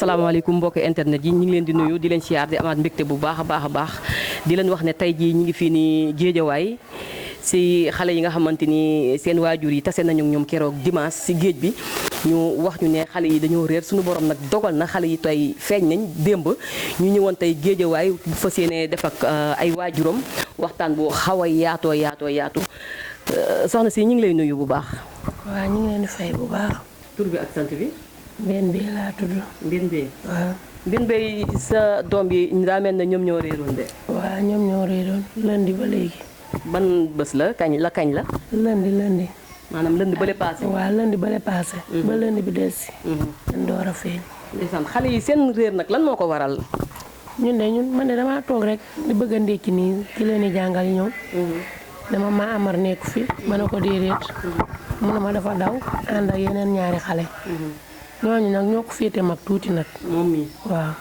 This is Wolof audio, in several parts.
asalaamaaleykum mbokki internet yi ñu ngi leen di nuyu di leen siyaar di amaat mbégte bu baax a baax a baax di leen wax ne tey jii ñu ngi fii nii Géejawaay si xale yi nga xamante ni seen waajur yi tase nañu ñoom keroog dimanche si géej bi ñu wax ñu ne xale yi dañoo réer suñu borom nag dogal na xale yi tey feeñ nañ démb ñu ñëwoon tey Géejawaay bu fas yéene def ak ay waajuram waxtaan bu xaw a yaatu soxna si ñu ngi lay nuyu bu baax. waaw ñu ngi leen di fay bu baax. tur bi ak sant bi. Mbène Beye laa tudd. Mbène Beye. waaw. Mbène Beye sa doom bi daa mel ne ñoom ñoo réeroon de. waaw ñoom ñoo réeroon lundi ba léegi. ban bés la kañ la. lundi. maanaam lundi bële paase. waaw lundi bële paase. ba lundi bi dellusi. dañ door a feeñ. ndeysaan xale yi seen réer nag lan moo ko waral. man de damaa toog rek di bëgg a ndékki nii ki leen di jàngal ñëw. dama ma amar nekku fi ma ne ko déedéet. mu ne ma dafa daw ànd ak yeneen ñaari xale. ñooñu nag ñoo ko féete mag tuuti nag. moom mii. waaw.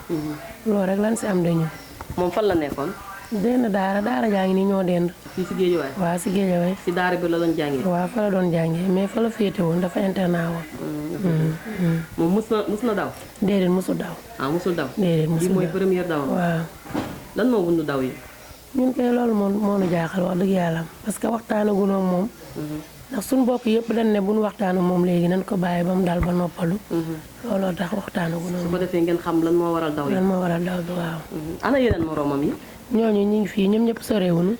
loolu rek lan si am dañu. moom fan la nekkoon. dend daara jaa ngi nii ñoo dend. fii si Géejawaay. waaw si Géejawaay. si daara bi la doon jàngee. waaw fa la doon jàngee mais fa la féete woon dafa internat woon. moom mus na daw. déedéet musul daw. musul daw. déedéet musul daw mooy première dawam. waaw. lan moo wundu daw yi. ñun kay loolu moo nu jaaxal wax dëgg yàlla parce que waxtaanaguñu ak moom. ndax suñu bokk yëpp dañ ne bu ñu waxtaanu moom léegi nañ ko bàyyi ba mu dal ba noppalu. looloo tax waxtaanaguñu. su ko defee ngeen xam lan moo waral daw yi. lan moo waral daw bi waaw. ana yeneen moromam yi. ñooñu ñu ngi fii ñoom ñëpp sorewuñu.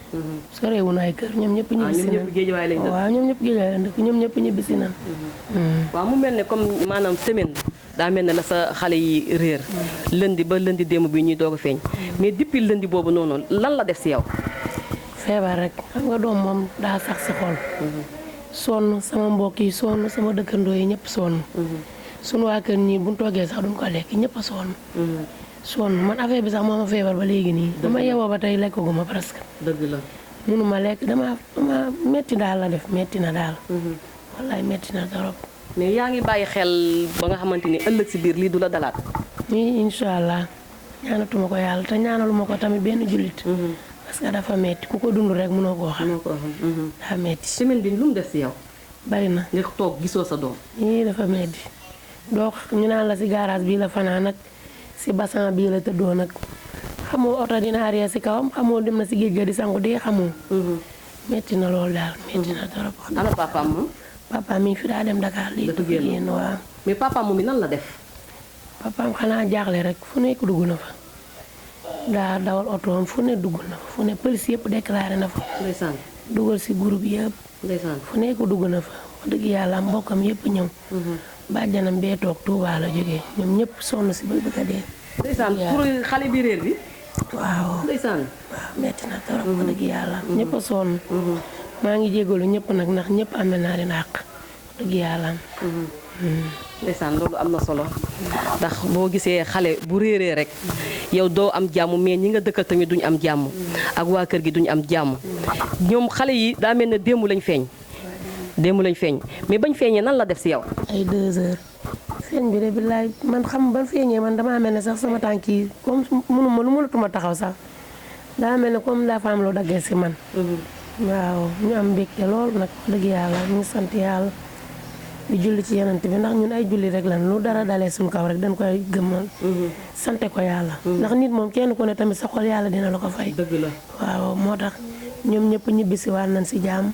sorewuñu ay kër ñoom ñëpp ñibbisi nañ. ñoom ñëpp Géejawaay lañ dëkk. waaw ñoom ñëpp Géejawaay lañ dëkk ñoom ñëpp ñibbisi nañ. waaw mu mel ne comme maanaam semaine daa mel ne la sa xale yi réer. lundi ba lundi démb bi ñuy doog a feeñ. mais depuis lundi boobu noonu lan la def si yow. feebar rek xam nga doom moom daa sax si xol. sonn sama mbokk yi sonn sama dëkkandoo yi ñëpp sonn. sunu waa kër ñii buñ toogee sax duñ ko lekk ñëpp a sonn. sonn man affaire bi sax moo ma feebar ba léegi nii. dama yeewoo ba tey lekkaguma presque. dëgg la. munuma lekk dama metti daal la def metti na daal. wallaay metti na trop. mais yaa ngi bàyyi xel ba nga xamante ni ëllëg si biir lii du la dalaat. nii incha allah ñaanatuma ko yàlla te ñaanaluma ko tamit benn jullit. parce que dafa metti ku ko dund rek mënoo koo xam. daa metti. semaine bi lu mu def si yow. bari na nga toog gisoo sa doom. nii dafa metti donc ñu naan la si garage bii la fanaan nag si bassan bii la tëddoo nag xamoo oto dina arrière si kawam xamoo dem na si géej ga di sangu dee xamoo. metti na loolu daal metti na trop. ana papaam moom. papaam mi fi daa dem Dakar lii. dafa génn waaw. mais papaam moom mi nan la def. papaam xanaa jaaxle rek fu nekk dugg na fa. daa dawal otoom fu ne dugg na fa fu ne police yëpp déclaré na fa. ndeysaan. dugal si groupe yëpp. ndeysaan. fu nekk dugg na fa wax dëgg yàlla mbokkam yëpp ñëw. bàjjanam bee toog Touba la jógee ñoom ñëpp sonn si ba bëgg a dee. ndeysaan pour xale bi réer bi. waaw ndeysaan. waaw metti na trop wax dëgg yàlla. ñëpp a sonn. maa ngi jégalu ñëpp nag ndax ñëpp amee naa leen àq wax dëgg yàlla. ndeysaan loolu am na solo ndax boo gisee xale bu réeree rek yow doo am jàmm mais ñi nga dëkkal tamit duñu am jàmm ak waa kër gi duñu am jàmm ñoom xale yi daa mel ne démb lañ feeñ mais bañ feeñee nan la def si yow. ay 2 heures feeñ bi de billaay man xam ban feeñee man damaa mel ne sax sama tànk yi comme mënatuma taxaw sax daa mel ne comme la femme loo daggee si man. waaw ñu am mbégte lool nag dëgg yàlla ñu ngi sant yàlla. di julli ci yenant bi ndax ñun ay julli rek lan lu dara dalee suñu kaw rek dañ koy gëmmal. sante ko yàlla. ndax nit moom kenn ku ne tamit sa xol yàlla dina la ko fay. dëgg la. waaw moo tax ñoom ñëpp ñibbisi waat nañ si jàmm.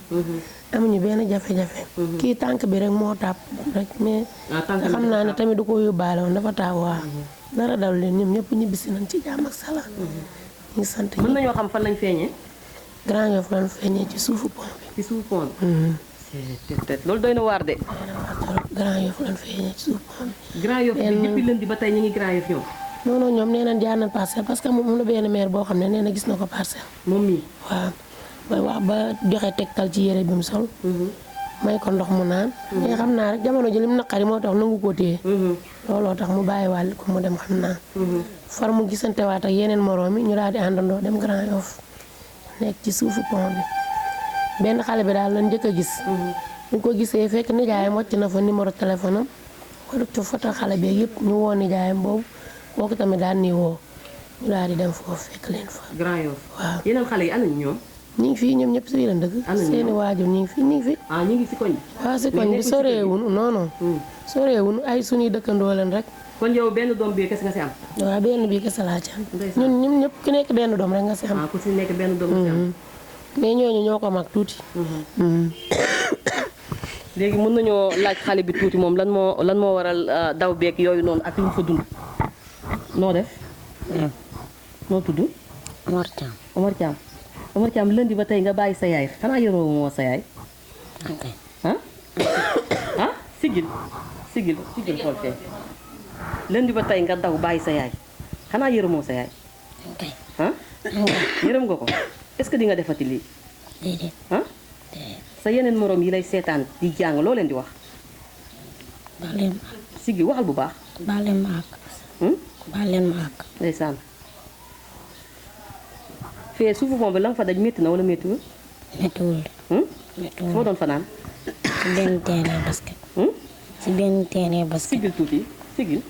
amuñu benn jafe-jafe. kii tànk bi rek moo tàpp rek mais. xam naa ne tamit du ko yóbbaale woon dafa taaw waa. dara dal leen ñoom ñëpp ñibbisi nañ ci jàmm ak salaam. ñu ngi sant mën nañoo xam fan lañ feeñee. Grand Yoff lañ feeñee ci suufu pont bi. ci suufu pont bi. loolu doy na waar de. Grand Yoff lañ feeñee ci suufu pont bi. Grand Yoff bi depuis lundi ba tey ñu ngi Grand Yoff ñoom. non non ñoom nee nañ jaar nañ parcelle parce que moom am na benn maire boo xam ne nee na gis na ko parcelle. moom mii. waaw ba wax ba joxe tegtal ci yére bi mu sol. may ko ndox mu naan. mais xam naa rek jamono ji lim naqari moo tax nangu ko téye. looloo tax mu bàyyi wàll ko mu dem xam naa. far mu gisantewaat ak yeneen moroom yi ñu daal di àndandoo dem Grand Yoff nekk ci suufu pont bi benn xale bi daal lañ njëkk a gis. ñu ko gisee fekk nijaayam wàcc na fa numéro téléphone am wala ci foto xale bi yëpp ñu woo nijaayam boobu kooku tamit daal ni woo ñu daal di dem foofu fekk leen fa. Grand Yoff. waaw yeneen xale yi ana ñu ñoom. ñu ngi fii ñoom ñëpp si lañ dëkk. seeni waajur ñu ngi fi ñu ngi fi. ah ñu ngi si koñ bi. waaw si koñ bi soreewuñu non non. soreewuñu ay suñuy dëkkandoo leen rek. kon yow benn doom bii kese nga si am. waaw benn bii kese laa ci am. ñun ñëpp ku nekk benn doom rek nga si am. ah ku si nekk benn doom nga si am. mais ñooñu ñoo ko mag tuuti. léegi mën nañoo laaj xale bi tuuti moom lan moo waral daw beeg yooyu noonu ak lu mu fa dund. noo def. noo tudd. Omar Thiam. Omar Thiam lundi ba tey nga bàyyi sa yaay xanaa yoroo moo sa yaay. ok. ah sigil xool fee. lundi ba tey nga daw bàyyi sa yaay xanaa yërëmoo sa yaay. ok. yërëm nga ko est-ce que di nga defati lii. déedéet. déedéet. sa yeneen moroom yi lay seetaan di jàng loo leen di wax. baal leen ma sigil waxal bu baax. baal leen ma àq. baal leen ma àq. ndeysaan. fee suufu moom bi la nga fa daj métti na wala méttiwul. méttiwul. méttiwul foo doon fanaan. si benn terrain basket. si benn terrain basket. sigil tuuti sigil.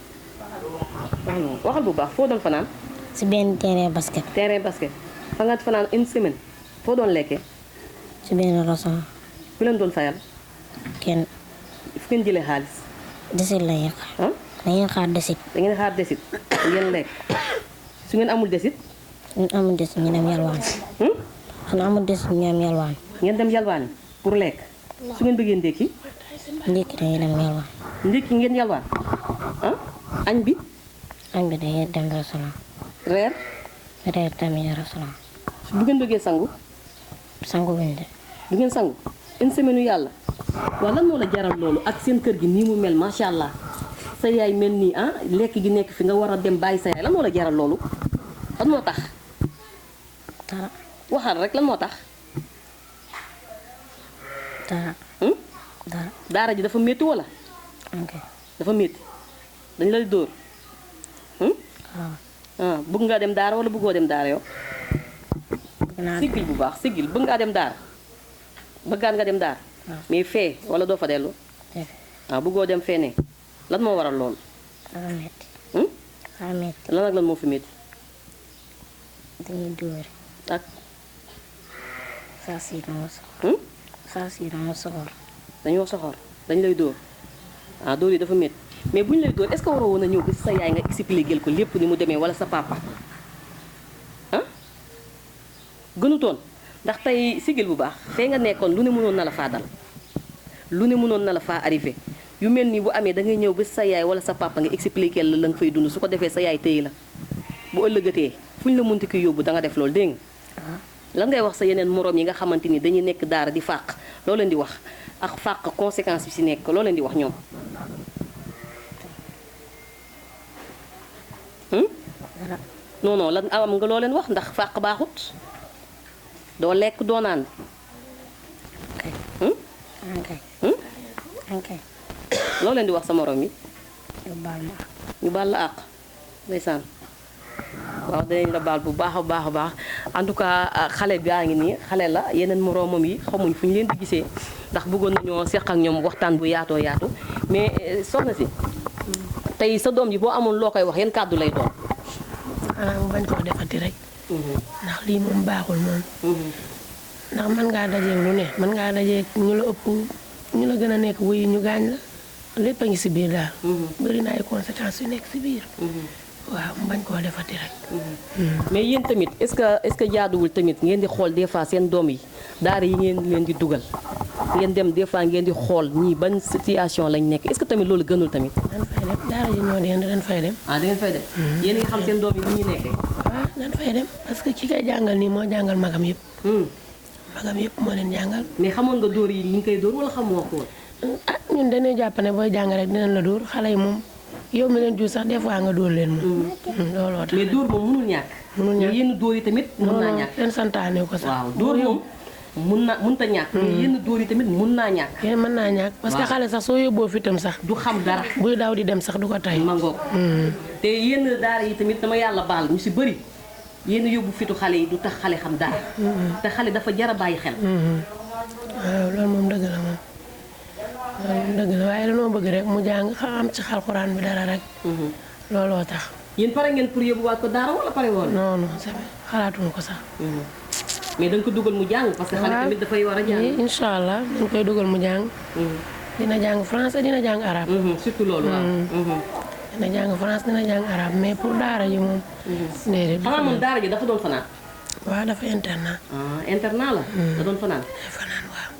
waxal bu baax foo doon fanaan. si benn terrain basket. terrain basket. fa nga fanaan une semaine. foo doon lekkee. si benn restaurant. ku leen doon fayal. kenn. fu ngeen jëlee xaalis. desit la ñuy xaar. dañuy xaar desit. da ngeen xaar desit ngeen lekk su ngeen amul desit. ñu amul desit ñu dem yalwaan. su ñu amul desit ñu dem yalwaan. ngeen dem yalwaani pour lekk su ngeen bëggee ndékki. ndékki dañuy dem yalwaan. ndékki ngeen yalwaan añ bi. añ bi dañuy dem restaurant. reer. reer tamit restaurant. bu ngeen bëggee sangu. sangu wuñ de. du ngeen sangu une semaine yàlla. waaw lan moo la jaral loolu ak seen kër gi nii mu mel macha allah sa yaay mel nii lekk gi nekk fi nga war a dem bàyyi sa yaay lan moo la jaral loolu lan moo tax. dara. waxal rek lan moo tax. dara. dara. daara ji dafa métti wala. ok. dafa métti dañ lay dóor. waaw. bëgg ngaa dem daara wala bëggoo dem daara yow. siggil bu baax siggil bëgg ngaa dem daara bëggaan nga dem daara. mais fee wala doo fa dellu. bëggoo dem fee ne lan moo waral loolu. dafa métti. dafa métti. lan ak lan moo fi métti. dañuy dóor. ak. saa si dama soxor. saa si dama soxor. dañoo soxor dañ lay dóor dóor yi dafa métti mais bu ñu lay dóor est-ce que waroo woon a ñëw ba sa yaay nga expliquer ko lépp ni mu demee wala sa papa gënutoon ndax tey sigil bu baax fee nga nekkoon lu ne mënoon na la faa dal lu ne mënoon na la faa arrivé yu mel nii bu amee da ngay ñëw ba sa yaay wala sa papa nga expliquer la nga fay dund su ko defee sa yaay téye la bu ëllëgatee fu ñu la munti ki yóbbu da nga def loolu dégg nga lan ngay wax sa yeneen moroom yi nga xamante ni dañuy nekk daara di fàq loo leen di wax ak fàq conséquence bi si nekk loo leen di wax ñoom. non lan am nga loo leen wax ndax fàq baaxut doo lekk doo naan. loo leen di wax sa moroom yi. ñu baal la àq ndeysaan. waaw dinañ la baal bu baax a baax a baax en tout cas xale baa ngi nii xale la yeneen moroomam yi xamuñ fu ñu leen di gisee ndax bëggoon nañoo seq ak ñoom waxtaan bu yaatoo yaatu mais soxna si tey sa doom ji boo amoon loo koy wax yan kàddu lay doon. xanaa mu bañ koo defati rek. ndax lii moom baaxul moom. ndax mën ngaa dajeeg lu ne mën ngaa dajeeg ñu la ëpp ñu la gën a nekk wuyu ñu gaañ la lépp a ngi si biir daal. bëri na ay conséquences yu nekk si biir. waaw mu bañ koo defati rek. mais yéen tamit est-ce que jaaduwul tamit ngeen di xool des fois seen doom yi daara yi ngeen leen di dugal ngeen dem des fois ngeen di xool ñii ban situation lañ nekk est-ce que tamit loolu gënul tamit. dañ fay dem daara ji ñoo deen dañ fay dem. da ngeen fay dem. yéen a ngi xam seen doom yi ni ñu nekkee. waaw dañ fay dem parce que ki koy jàngal nii moo jàngal magam yëpp. magam yëpp moo leen jàngal. mais xamoon nga dóor yi ñu ngi koy dóor wala xamoo ko woon. ñun dañuy jàpp ne booy jàng rek dinañ la dóor xale yi moom. yow mi leen jur sax des fois nga dóor leen moom. looloo tax mais dóor moom mënul ñàkk. mënul ñàkk yenn dóor yi tamit mën naa ñàkk. leen santaane ko sax. waaw dóor moom mënut a ñàkk. mais yenn dóor yi tamit mën naa ñàkk. yéen mën naa ñàkk parce que xale sax soo yóbboo fitam sax. du xam dara. buy daw di dem sax du ko tay. ma ngoog. te yenn daara yi tamit dama yàlla baal ñu si bëri yenn yóbbu fitu xale yi du tax xale xam dara. te xale dafa jar a bàyyi xel. waaw loolu moom dëgg la moom. dëgg la waaye dañoo bëgg rek mu jàng xam ci xalxuraan bi dara rek. looloo tax. yéen pare ngeen pour yóbbuwaat ko daara wala pare woon. non non c'est xalaatuñu ko sax. mais da nga ko dugal mu jàng parce que xale tamit dafay war a jàng. incha allah dañ koy dugal mu jàng. dina jàng français dina jàng arabe. surtout loolu waaw. dina jàng français dina jàng arabe mais pour daara ji moom. déedéet xanaa moom daara ji dafa doon fanaan. waaw dafa internat. internat la. da doon fanaan. day fanaan waaw.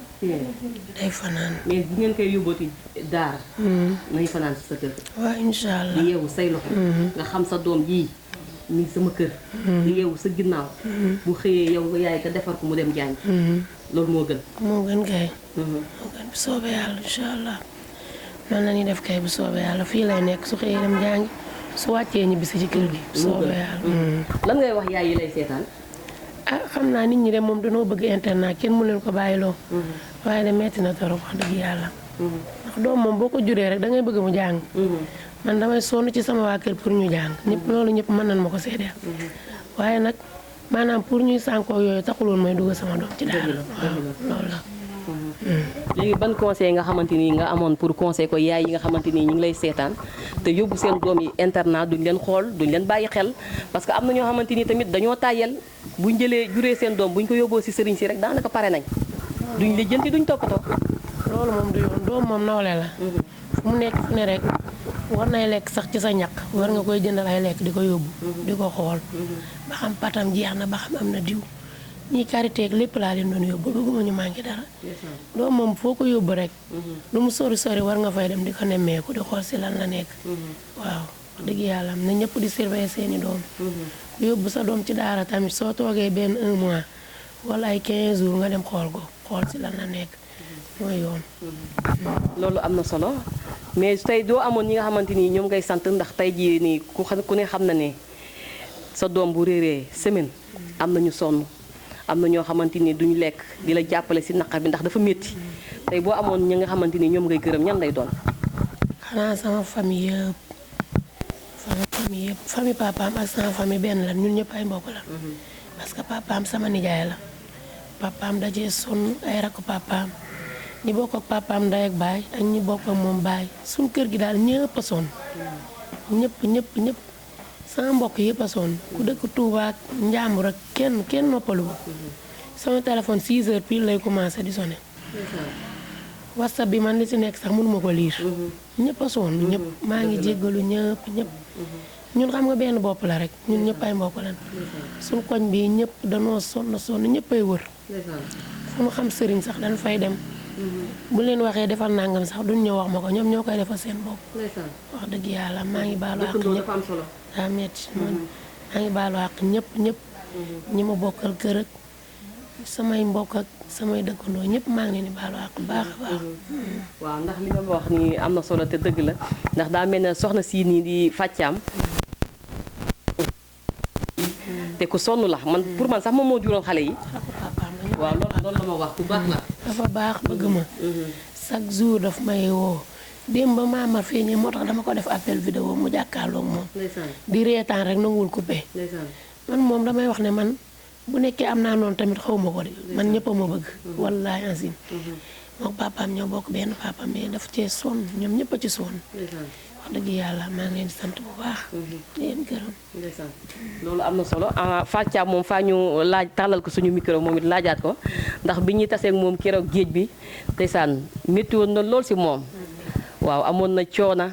day fanaan. mais bu ngeen koy yóbbooti daara. nañu fanaan si sa kër. waaw incha allah di yeewu say loxo. nga xam sa doom ji mi ngi sama kër. di yeewu sa ginnaaw. bu xëyee yow nga yaay ka defar ko mu dem jàng. loolu moo gën. moo gën kay. moo gën bu soobee yàlla incha allah noonu la ñuy def kay bu soobee yàlla fii lay nekk su xëyee dem jàngi su wàccee ñibbisi ci kër gi. bu soobee yàlla. lan ngay wax yaay yi lay seetaan. ah xam naa nit ñi de moom dañoo bëgg internat kenn mu leen ko bàyyiloo. waaye de metti na torop wax dëgg yàlla. ndax doom moom boo ko juree rek da ngay bëgg mu jàng. man damay sonn ci sama waa kër pour ñu jàng ñëpp loolu ñëpp mën nañ ma ko seedeel. waaye nag maanaam pour ñuy sànkoo yooyu taxuloon may dugg sama doom ci daara. waaw loolu la. léegi ban conseil nga xamante ni nga amoon pour conseil ko yaay yi nga xamante ni ñu ngi lay seetaan te yóbbu seen doom yi internat duñ leen xool duñ leen bàyyi xel parce que am na ñoo xamante ni tamit dañoo tàyyel buñ juree seen doom buñ ko yóbboo si sëriñ si rek daanaka pare nañ duñ lijjanti duñ toppatoo. loolu moom du yoon doom moom nawle la. fu mu nekk fu ne rek war nay lekk sax ci sa ñaq war nga koy jëndal ay lekk di ko yóbbu. di ko xool. ba xam patam jeex na ba xam am na diw. ñii karité ak lépp laa leen doon yóbbu bëgguma ñu manqué dara. doom moom foo ko yóbbu rek. lu mu sori sori war nga fay dem di ko nemmeeku di xool si lan la nekk. waaw dëgg yàlla am na ñëpp di surveiller seeni doom. yóbbu sa doom ci daara tamit soo toogee benn 1 mois wala ay 15 jours nga dem xool ko xool si lan la nekk mooy yoon. loolu am na solo mais tey doo amoon ñi nga xamante ni ñoom ngay sant ndax tey jii nii ku ne xam na ne sa doom bu réeree semaine am na ñu sonn. am na ñoo xamante ni duñu lekk di la jàppale si naqar bi ndax dafa métti tey boo amoon ñi nga xamante ni ñoom ngay gërëm ñan lay doon. xanaa sama famille yëpp famille papaam ak sama famille benn la ñun ñëpp ay mbokk la. parce que papaam sama nijaay la. papaam dajee sonn ay rakk papaam ñi bokk ak papaam ndey ak baay ak ñi bokk ak moom baay suñ kër gi daal ñëpp a sonn. ñëpp. sama mbokk yëpp a sonn ku dëkk Touba ak Njàmbur ak kenn noppalu sama téléphone 6 heures pile lay commencé di sonné. WhatsApp bi man li ci nekk sax mënuma ko liir. ñëpp a sonn ñëpp maa ngi jéggalu ñëpp. ñun xam nga benn bopp la rek ñun ñëpp ay mbokk lan suñ koñ bi ñëpp danoo sonn ñëpp ay wër. fu mu xam sëriñ sax dañ fay dem. bu leen waxee defal nangam sax duñ ñëw wax ma ko ñoom ñoo koy defal seen bopp. wax dëgg yàlla maa ngi baalu àq ñëpp. daa metti man maa ngi baalu àq ñëpp ñi ma bokkal kër ak samay mbokk ak samay dëkkandoo ñëpp maa ngi leen di baalu àq baax a baax. waaw ndax li nga wax ni am na solo te dëgg la ndax daa mel ne soxna si nii di fàccaam te ku sonn la man pour man sax moom moo juróom xale yi. waaw loolu la ma wax ku baax la. dafa baax bëgg ma. chaque jour daf may woo. démb ba maamar feeñee moo tax dama ko def appel vidéo mu jàkkaarloog moom. di reetaan rek nanguwul coupé. man moom damay wax ne man bu nekkee am naa noonu tamit xaw ma ko de man ñëpp a ma bëgg. wallaahi asim. moom papaam ñoo bokk benn papaam mais daf cee sonn ñoom ñëpp a ci sonn. wax dëgg yàlla maa ngi leen di sant bu baax. di leen gërëm. loolu am na solo Fatia moom faa ñu laaj tàllal ko suñu micro moom it laajaat ko ndax bi ñuy taseeg moom keroog géej bi ndeysaan métti woon na lool si moom. waaw amoon na coona